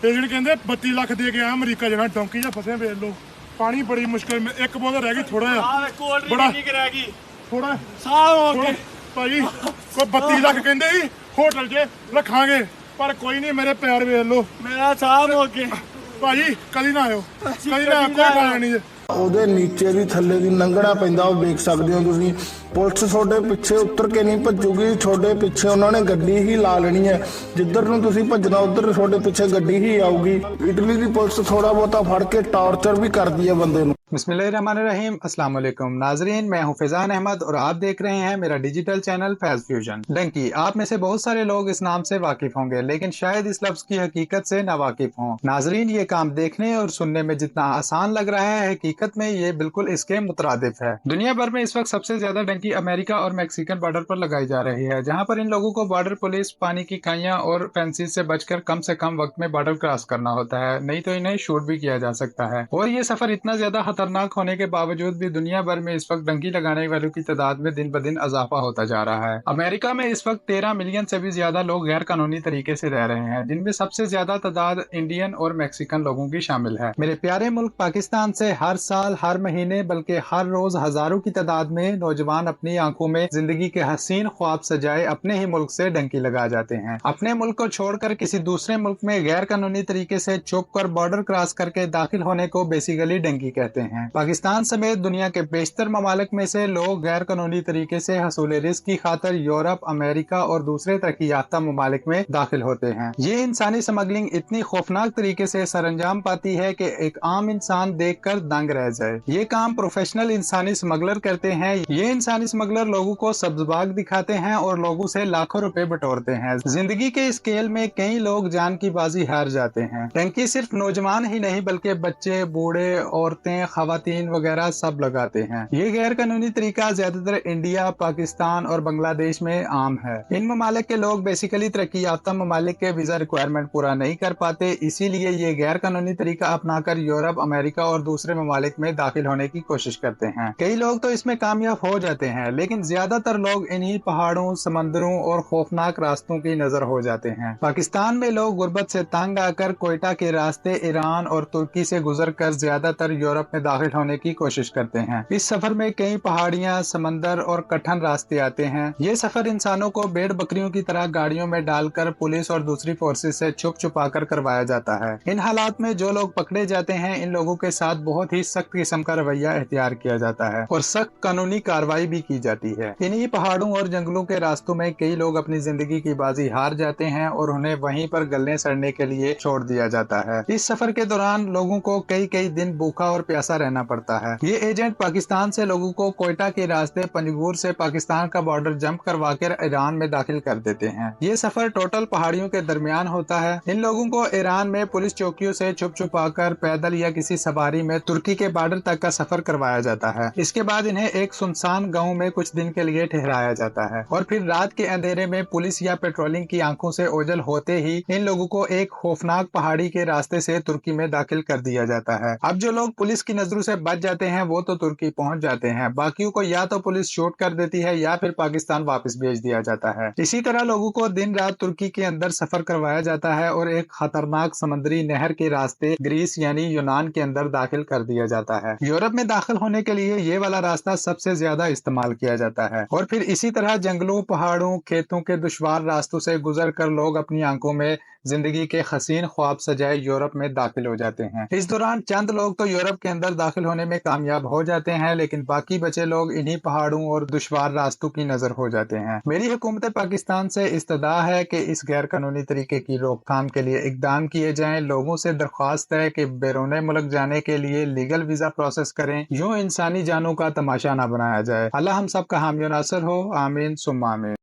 ਇਹ ਜਿਹੜੇ ਕਹਿੰਦੇ 32 ਲੱਖ ਦੇ ਕੇ ਆ ਅਮਰੀਕਾ ਜਾਣਾ ਡੌਂਕੀ ਜਾਂ ਫਸੇ ਵੇਖ ਲਓ ਪਾਣੀ ਬੜੀ ਮੁਸ਼ਕਲ ਇੱਕ ਬੋਤਲ ਰਹਿ ਗਈ ਥੋੜਾ ਜਿਹਾ ਬੜਾ ਰਹਿ ਗਈ ਥੋੜਾ ਸਾਹ ਹੋ ਗਿਆ ਭਾਜੀ ਕੋਈ 32 ਲੱਖ ਕਹਿੰਦੇ ਸੀ ਹੋਟਲ 'ਚ ਰੱਖਾਂਗੇ ਪਰ ਕੋਈ ਨਹੀਂ ਮੇਰੇ ਪੈਰ ਵੇਖ ਲਓ ਮੇਰਾ ਸਾਹ ਹੋ ਗਿਆ ਭਾਜੀ ਕਦੀ ਨਾ ਆਇਓ ਕਦੀ ਨਾ ਕੋਈ ਫਾਇਦਾ ਨਹੀਂ ਉਹਦੇ ਨੀਚੇ ਦੀ ਥੱਲੇ ਦੀ ਲੰਘਣਾ ਪੈਂਦਾ ਉਹ ਵੇਖ ਸਕਦੇ ਹੋ ਤੁਸੀਂ ਪੁਲਿਸ ਤੁਹਾਡੇ ਪਿੱਛੇ ਉਤਰ ਕੇ ਨਹੀਂ ਭੱਜੂਗੀ ਤੁਹਾਡੇ ਪਿੱਛੇ ਉਹਨਾਂ ਨੇ ਗੱਡੀ ਹੀ ਲਾ ਲੈਣੀ ਹੈ ਜਿੱਧਰ ਨੂੰ ਤੁਸੀਂ ਭੱਜਣਾ ਉਧਰ ਤੁਹਾਡੇ ਪਿੱਛੇ ਗੱਡੀ ਹੀ ਆਊਗੀ ਇਟਲੀ ਦੀ ਪੁਲਿਸ ਥੋੜਾ ਬਹੁਤਾ ਫੜ ਕੇ ਟਾਰਚਰ ਵੀ ਕਰਦੀ ਹੈ ਬੰਦੇ ਨੂੰ बिस्मिल्लाहिर्रहमानिर्रहीम अस्सलाम वालेकुम नाजरीन मैं हूं फैजान अहमद और आप देख रहे हैं मेरा digital channel Faiz fusion. Dunki आप में से बहुत सारे लोग इस नाम से वाकिफ होंगे लेकिन शायद इस लफ्ज की हकीकत से नावाकिफ हों। नाजरीन ये काम देखने और सुनने में जितना आसान लग रहा है हकीकत में ये बिल्कुल इसके मुतरादिफ है। दुनिया भर में इस वक्त सबसे ज्यादा डंकी अमेरिका और मैक्सिकन बॉर्डर पर लगाई जा रही है जहाँ पर इन लोगों को बॉर्डर पुलिस पानी की खाइयां और फेंसिस से बचकर कम से कम वक्त में बॉर्डर क्रॉस करना होता है नहीं तो इन्हें शूट भी किया जा सकता है। और ये सफर इतना ज्यादा खतरनाक होने के बावजूद भी दुनिया भर में इस वक्त डंकी लगाने वालों की तादाद में दिन ब दिन इजाफा होता जा रहा है। अमेरिका में इस वक्त 13 मिलियन से भी ज्यादा लोग गैर कानूनी तरीके से रह रहे हैं जिनमें सबसे ज्यादा तादाद इंडियन और मैक्सिकन लोगों की शामिल है। मेरे प्यारे मुल्क पाकिस्तान से हर साल हर महीने बल्कि हर रोज हजारों की तादाद में नौजवान अपनी आंखों में जिंदगी के हसीन ख्वाब सजाए अपने ही मुल्क से डंकी लगा जाते हैं। अपने मुल्क को छोड़कर किसी दूसरे मुल्क में गैर कानूनी तरीके से छुप कर बॉर्डर क्रॉस करके दाखिल होने को बेसिकली डंकी कहते हैं। पाकिस्तान समेत दुनिया के बेशतर ममालिक में से लोग गैर कानूनी तरीके से हसूल रिस्क की खातर यूरोप अमेरिका और दूसरे तरक्की याफ्ता ममालिक में दाखिल होते हैं। ये इंसानी स्मगलिंग इतनी खौफनाक तरीके से सरअंजाम पाती है कि एक आम इंसान देखकर दंग रह जाए। ये काम प्रोफेशनल इंसानी स्मगलर करते हैं। ये इंसानी स्मगलर लोगों को सब्ज़बाग दिखाते हैं और लोगों से लाखों रुपए बटोरते हैं। जिंदगी के स्केल में कई लोग जान की बाजी हार जाते हैं। डंकी सिर्फ नौजवान ही नहीं बल्कि बच्चे बूढ़े औरतें खवातीन वगैरह सब लगाते हैं। ये गैर कानूनी तरीका ज्यादातर इंडिया पाकिस्तान और बांग्लादेश में आम है। इन ममालिक के लोग बेसिकली तरक्की याफ्ता ममालिक के वीजा रिक्वायरमेंट पूरा नहीं कर पाते इसीलिए ये गैर कानूनी तरीका अपनाकर यूरोप अमेरिका और दूसरे ममालिक में दाखिल होने की कोशिश करते हैं। कई लोग तो इसमें कामयाब हो जाते हैं लेकिन ज्यादातर लोग इन्हीं पहाड़ों समंदरों और खौफनाक रास्तों की नजर हो जाते हैं। पाकिस्तान में लोग गुर्बत से तंग आकर कोयटा के रास्ते ईरान और तुर्की से गुजर कर ज्यादातर यूरोप में दाखिल होने की कोशिश करते हैं। इस सफर में कई पहाड़ियां समंदर और कठिन रास्ते आते हैं। ये सफर इंसानों को भेड़ बकरियों की तरह गाड़ियों में डालकर पुलिस और दूसरी फोर्सेस से छुप छुपा कर करवाया जाता है। इन हालात में जो लोग पकड़े जाते हैं इन लोगों के साथ बहुत ही सख्त किस्म का रवैया इख्तियार किया जाता है और सख्त कानूनी कार्रवाई भी की जाती है। इन्हीं पहाड़ों और जंगलों के रास्तों में कई लोग अपनी जिंदगी की बाजी हार जाते हैं और उन्हें वहीं पर गलने सड़ने के लिए छोड़ दिया जाता है। इस सफर के दौरान लोगों को कई कई दिन भूखा और प्यासा रहना पड़ता है। ये एजेंट पाकिस्तान से लोगों को कोयटा के रास्ते पंजगुर से पाकिस्तान का बॉर्डर जंप करवा कर ईरान में दाखिल कर देते हैं। ये सफर टोटल पहाड़ियों के दरमियान होता है। इन लोगों को ईरान में पुलिस चौकियों से छुप छुपा कर पैदल या किसी सवारी में तुर्की के बॉर्डर तक का सफर करवाया जाता है। इसके बाद इन्हें एक सुनसान गाँव में कुछ दिन के लिए ठहराया जाता है और फिर रात के अंधेरे में पुलिस या पेट्रोलिंग की आंखों से ओझल होते ही इन लोगों को एक खौफनाक पहाड़ी के रास्ते से तुर्की में दाखिल कर दिया जाता है। अब जो लोग पुलिस की नजरों से बच जाते हैं वो तो तुर्की पहुंच जाते हैं, बाकियों को या तो पुलिस शूट कर देती है या फिर पाकिस्तान वापस भेज दिया जाता है। इसी तरह लोगों को दिन रात तुर्की के अंदर सफर करवाया जाता है और एक खतरनाक समुद्री नहर के रास्ते ग्रीस यानी यूनान के अंदर दाखिल कर दिया जाता है। यूरोप में दाखिल होने के लिए ये वाला रास्ता सबसे ज्यादा इस्तेमाल किया जाता है और फिर इसी तरह जंगलों पहाड़ों खेतों के दुश्वार रास्तों से गुजर कर लोग अपनी आंखों में जिंदगी के हसीन ख्वाब सजाए यूरोप में दाखिल हो जाते हैं। इस दौरान चंद लोग तो यूरोप के अंदर दाखिल होने में कामयाब हो जाते हैं लेकिन बाकी बचे लोग इन्हीं पहाड़ों और दुश्वार रास्तों की नजर हो जाते हैं। मेरी हुकूमत पाकिस्तान से इस्तदा है कि इस गैर कानूनी तरीके की रोकथाम के लिए इकदाम किए जाएं। लोगों से दरख्वास्त है कि बैरून मुल्क जाने के लिए लीगल वीजा प्रोसेस करें। यूं इंसानी जानों का तमाशा न बनाया जाए। अल्लाह हम सब का हामी नासर हो। आमीन सुम्मा आमीन।